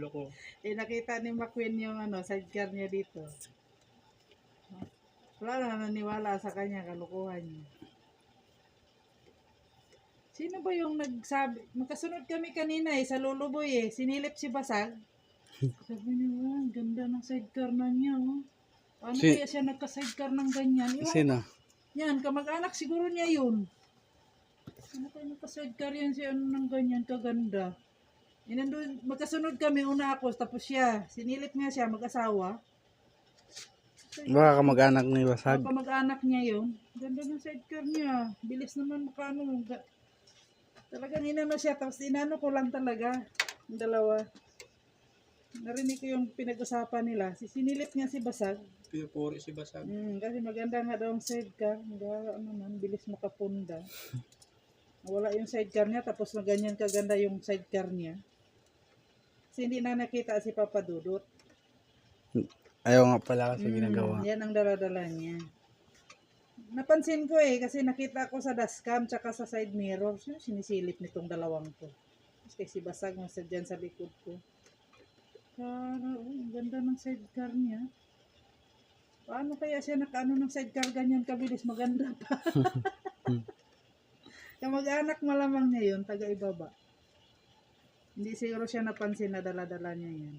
ulo ko. nakita ni McQueen yung sidecar niya dito. Wala na naniwala sa kanya, kalukuhan niya. Sino ba yung nagsabi? Magkasunod kami kanina sa Luluboy sinilip si Basag. Sabi niya, ganda ng sidecar na niya. Paano kaya siya nagka-sidecar ng ganyan? Sino? Yan, kamag-anak siguro niya yun. Ano kaya nagka-sidecar yan siya ng ganyan, kaganda. Magkasunod kami, una ako, tapos siya. Sinilip niya siya, mag-asawa. Baka kamag-anak ni Basag. Kamag-anak niya yun. Ganda ng sidecar niya. Bilis naman makano. Talagang inano siya, tapos inano ko lang talaga. Yung dalawa. Narinig ko yung pinag-usapan nila. Sinilip niya si Basag. Pinupuri si Basag. Kasi maganda nga daw ang sidecar. Bilis makapunda. Wala yung sidecar niya, tapos na ganyan kaganda yung sidecar niya. Kasi hindi na nakita si Papa Dudut. Ayaw nga pala kasi ginagawa. Yan ang daladala niya. Napansin ko kasi nakita ko sa dashcam tsaka sa side mirror. Sinisilip nitong dalawang to. Kasi si Basag nasa dyan sa likod ko. Ang ganda ng sidecar niya. Paano kaya siya nakaano ng sidecar ganyan kabilis? Maganda pa. Kamag-anak malamang niya yun, taga-ibaba. Hindi siguro siya napansin na dala-dala niya yan.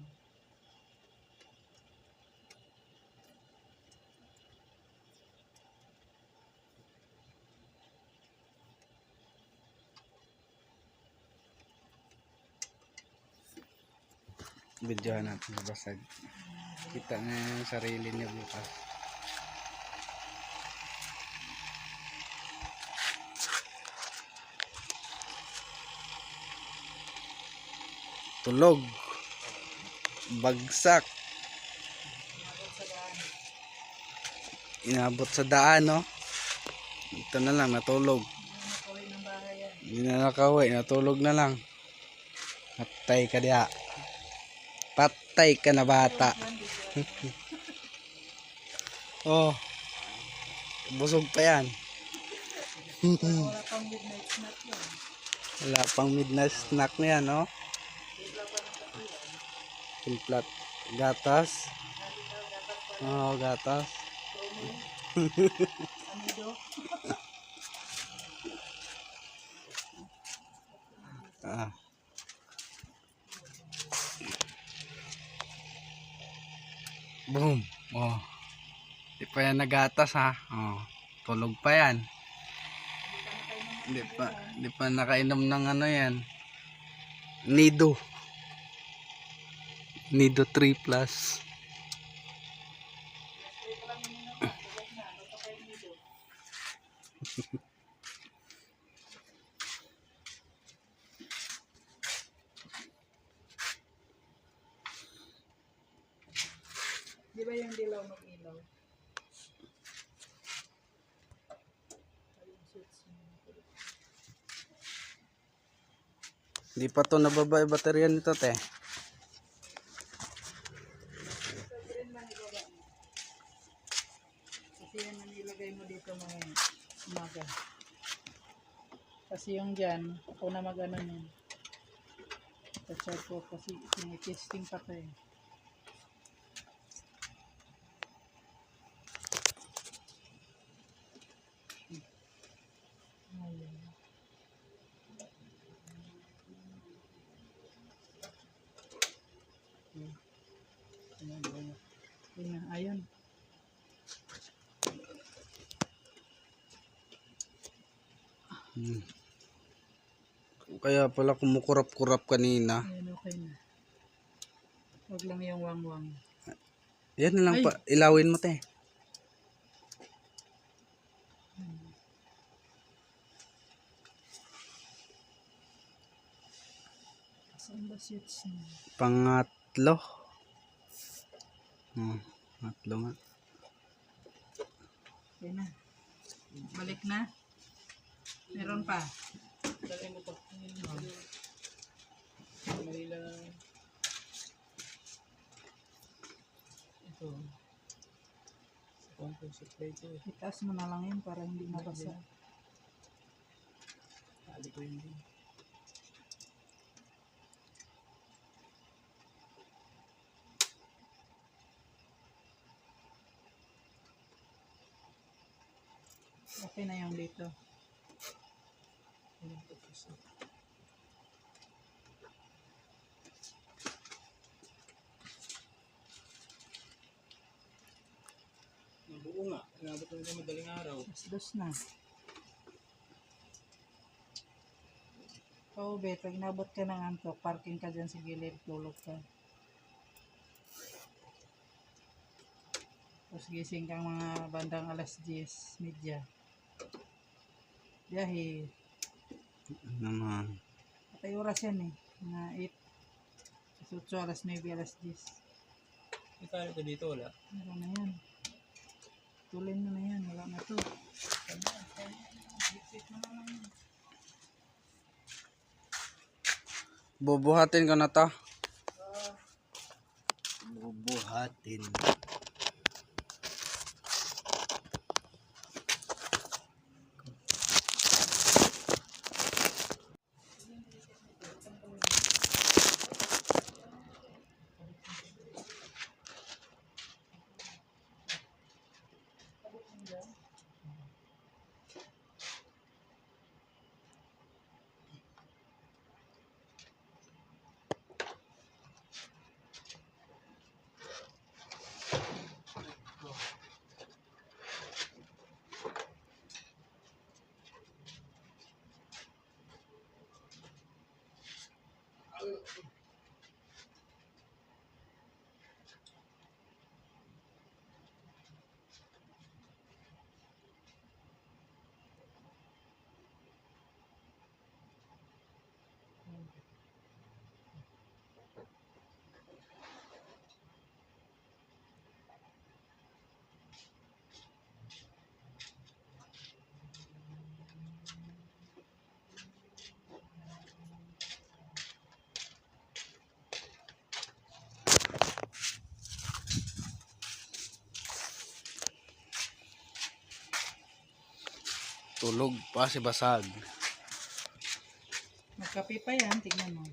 Videohan natin si Basag. Kita na yung sarili niya bukas. Tulog. Bagsak. Inabot sa daan, no? Ito na lang, natulog. Hindi na nakaway, natulog na lang. Patay ka diya. Patay ka na bata. Oh. Busog pa yan. Wala pang midnight snack yan. Wala pang midnight snack na yan, no? Timplat. Gatas. Oh, gatas. Amido. Boom. Oh. Di pa yan nagatas ha. Oh. Tulog pa yan. Di pa nakainom ng yan. Nido. Nido 3 plus. Di ba yung dilaw mag-ilaw? Di pa to nababa yung baterya nito, te. Kasi yan ang ilagay mo dito mga umaga. Kasi yung dyan, ako na mag-ano yan. Touch ko kasi sinitesting pa to Ayun. Kaya pala kumukurap-kurap kanina. Ayun, okay na. Huwag lang yung wang-wang. Yan na lang pa. Ilawin mo, te. Saan ba switch niya? Pangatlo. Pangatlo nga. Okay na. Balik na. Meron pa. Dali mo pa. Manila. Ito. Sa supply ko Itaas mo na lang yun para hindi mabasa. Tali ko yun. Okay na yung dito. Nabuo nga. Inabot na nila madaling araw. Dos na. Oo, bet. Pag nabot ka ng antok, parking ka dyan sa gilid, tulog ka. Tapos gising kang mga bandang alas 10:30. Biyahe. Naman. Patay oras yan eh. Mga 8. 8, alas 9, alas 10. Ikano ko dito wala. Meron na yan. Tulin mo na yan. Wala na to. Bubuhatin ko na to. Bubuhatin. Tulog pa si Basag. Magkape pa yan. Tignan mo.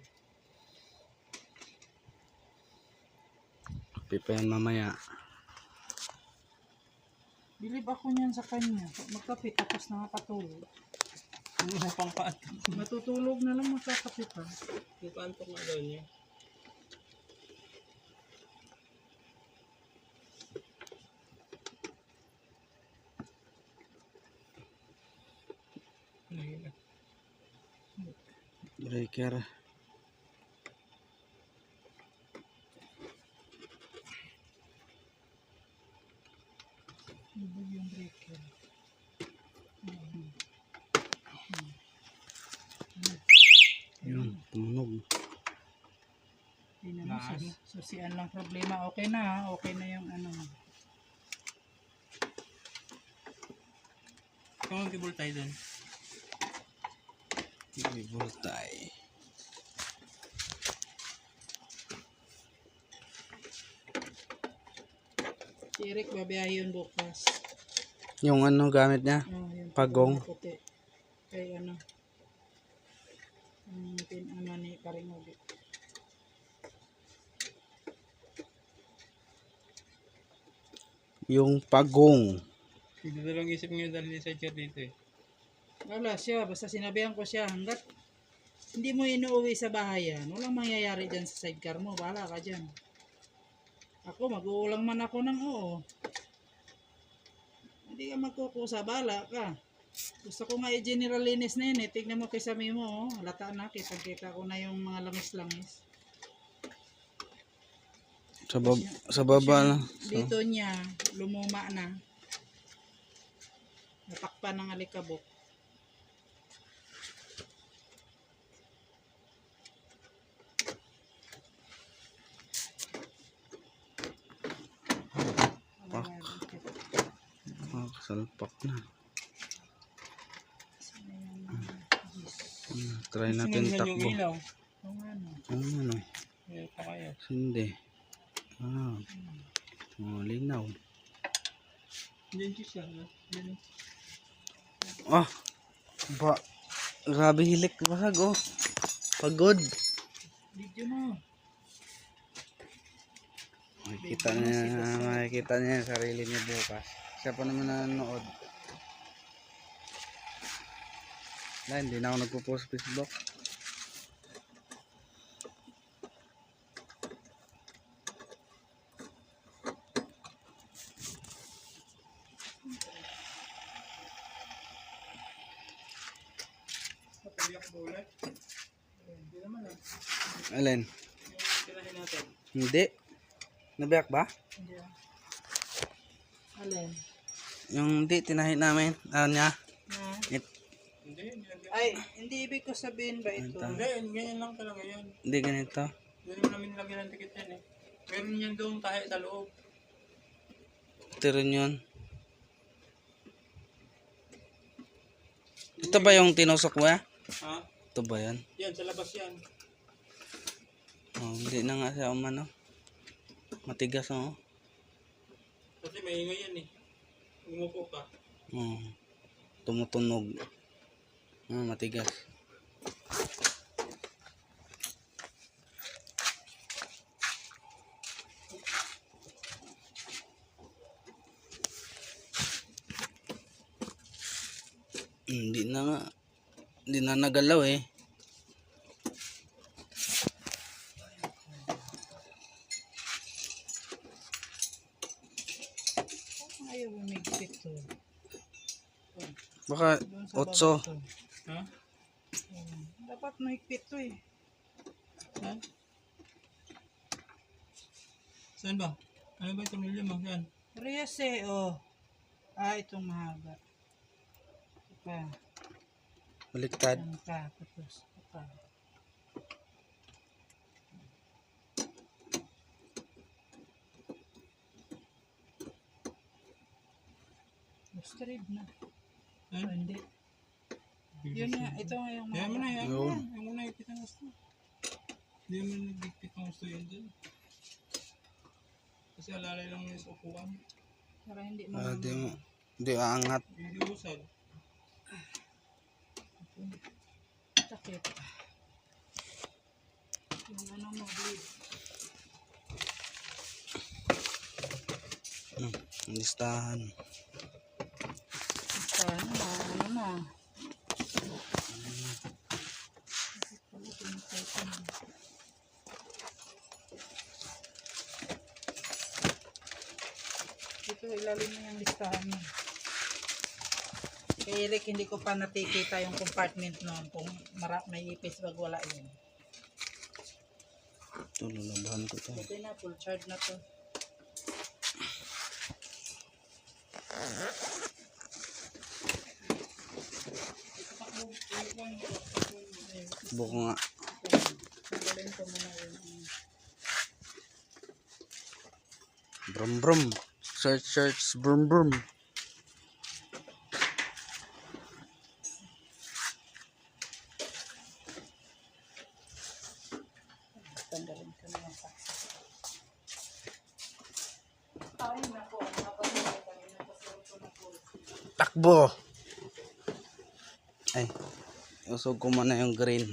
Pipayan mamaya. Bilib ako niyan sa kanya. Magkape tapos nakakatulog. Ano na pang paantok? Matutulog na lang magkakape pa. Yung paantok nga daw niya. Ayun na. Breaker. Ibig yung breaker. Yun, tumunog. Tingnan mo, susian lang problema. Okay na ha. Okay na yung ano. Kung mag-ibol tayo dun. Ibultay. Si Eric babiyahe yun bukas. Yung ano gamit niya? Yung Pagong. puti. Kay ano. Ano ni Karingobi. Yung pagong. Hindi na lang isip ngayon dahil sa chair dito eh. Wala siya. Basta sinabihan ko siya. Hanggat hindi mo inuuwi sa bahay yan, walang mangyayari dyan sa sidecar mo. Bahala ka dyan. Ako, mag-uulang man ako ng oo. Hindi ka magkukusa. Bahala ka. Gusto ko nga i-general linis na yun eh. Tignan mo kay Sami mo. Oh. Halata na. Kitang-kita ko na yung mga langis-langis. Sa baba lang. Dito niya, lumuma na. Natakpan ng alikabok. Salpak na. Try natin Sinundan yung takbo. ilaw. Ano? Eh, pa kaya. Hindi. Linaw. Diyan siya. Diyan. Grabe hilik Basag oh. Pagod. Video mo. Makikita niya yung sarili niya bukas. Siya pa naman nanonood. Wala, hindi na ako nagpo-post sa Facebook. Napabiyak ba ulit? Hindi naman ah. Alin? Yung tirahin natin. Hindi. Nabiyak ba? Hindi ah. Alin? Yung hindi, tinahin namin. Ano niya? Na? Hindi, nilagyan. Ay, hindi ibig ko sabihin ba ito? Hindi, ganyan lang talaga yan. Hindi ganito. Hindi naman namin nilagyan ng tikit yan eh. Meron yan doon tayo sa loob. Ito rin yun. Ito ba yung tinusok mo ya? Ha? Ito ba yan? Yan, sa labas yan. Oh, hindi na nga siya umano. Matigas oh. Kasi may ingay yan eh. Umupo ka. Oh. Tumutunog. Matigas. Hindi na nga. Hindi na nagalaw eh. Ayaw umigpit to. Baka Doon sa 8. baba to. Ha? Dapat mahigpit to eh. Saan? Saan ba? Ano ba itong nilya mo? Saan? Parehas eh, oh. Itong mahaba. Ito pa. Baliktad. Yan pa. Tapos, ito pa. Straight na. Saan? Hindi. Yun nga, ito nga yung Yan mo na, yan mo Yun. na. Yan mo na, ipit ang gusto. Hindi mo nagdiktit ang gusto yan dyan. Kasi alalay lang yung sa upuan. Para hindi Di mo. Di aangat. Hindi usad. sakit. Yung ano mo, bleed. Listahan. Ano na. Dito ilalim mo yung listahan mo. Kay Eric, hindi ko pa nakikita yung compartment noon kung may ipis wag wala yun. Ito, lulabahan ko to. Okay na, full charge na to. Buko nga. Galing ko muna yun. Brum brum. Search, brum brum. Tanggalin ko na yung saksa. Ay, naku. Napasulit kami. Napasulit ko na po. Takbo! Ay, usog ko muna yung green.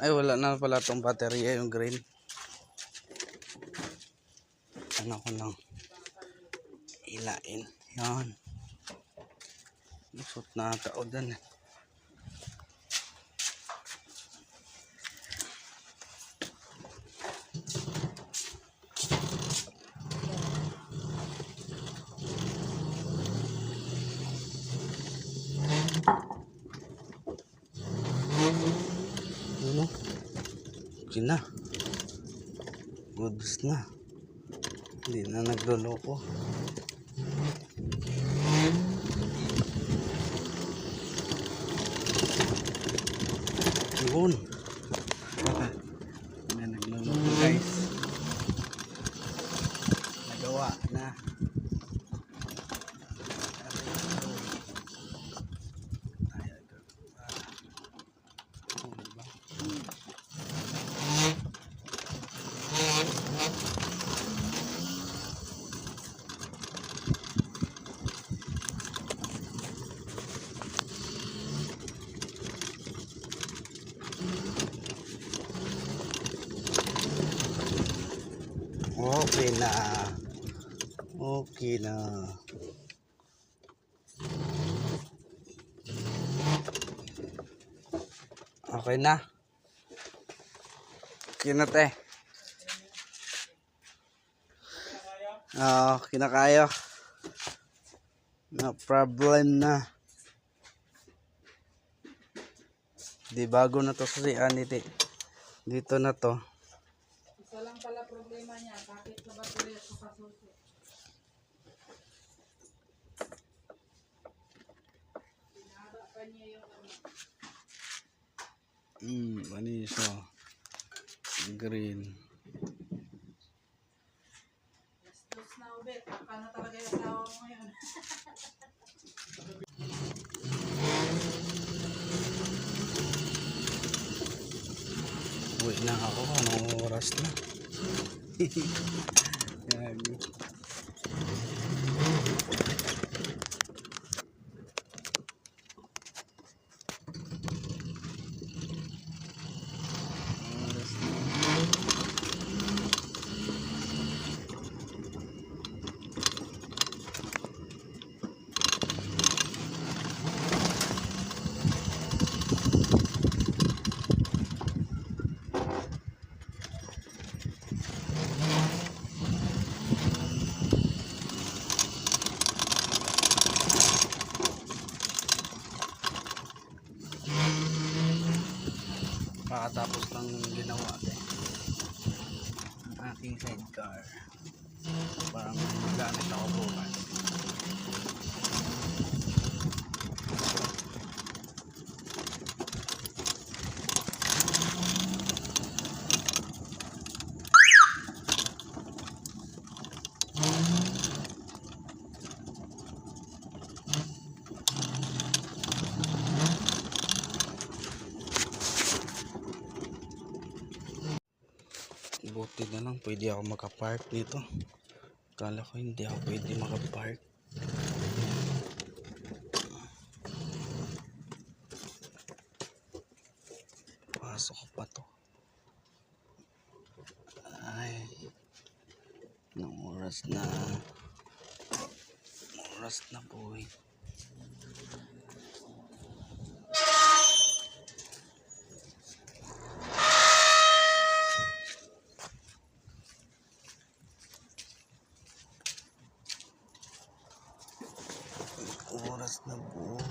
Ay, wala na pala itong baterya yung green. Ano ko nang ilain. Yan. Lusot na tao dyan eh. Ano? Okay na. Goods na. Hindi na nagloloko. Yun. Hindi na nagloloko guys. Nagawa na. Okay na. Okay na. Okay na. Okay na, te. Oo, kinakayo. No problem na. Di bago na to sa anite. Dito na to. Isa lang pala problema niya, bakit sa baterya sa kasusi? Pinahaba pa niya yung Ano yun siya? Green. Dos na ubet, baka na talaga yung asawa mo ngayon. Uwi na ako. Anong oras na? Gago. Oras na. Pakatapos lang ginawa ang aking sidecar para may magamit ako bukas. Buti na lang pwede ako makapark dito. Kala ko hindi ako pwede makapark. Pasok ko pa to. Ay, anong oras na? Oras na, boy. Oras na, boy.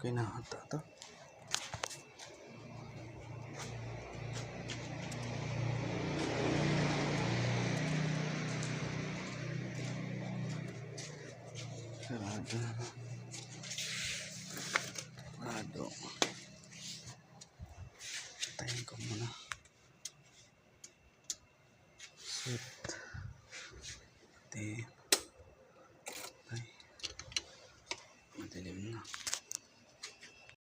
Okay na ata to. Sarado na. Sarado. Tayin ko muna. Set. Ate.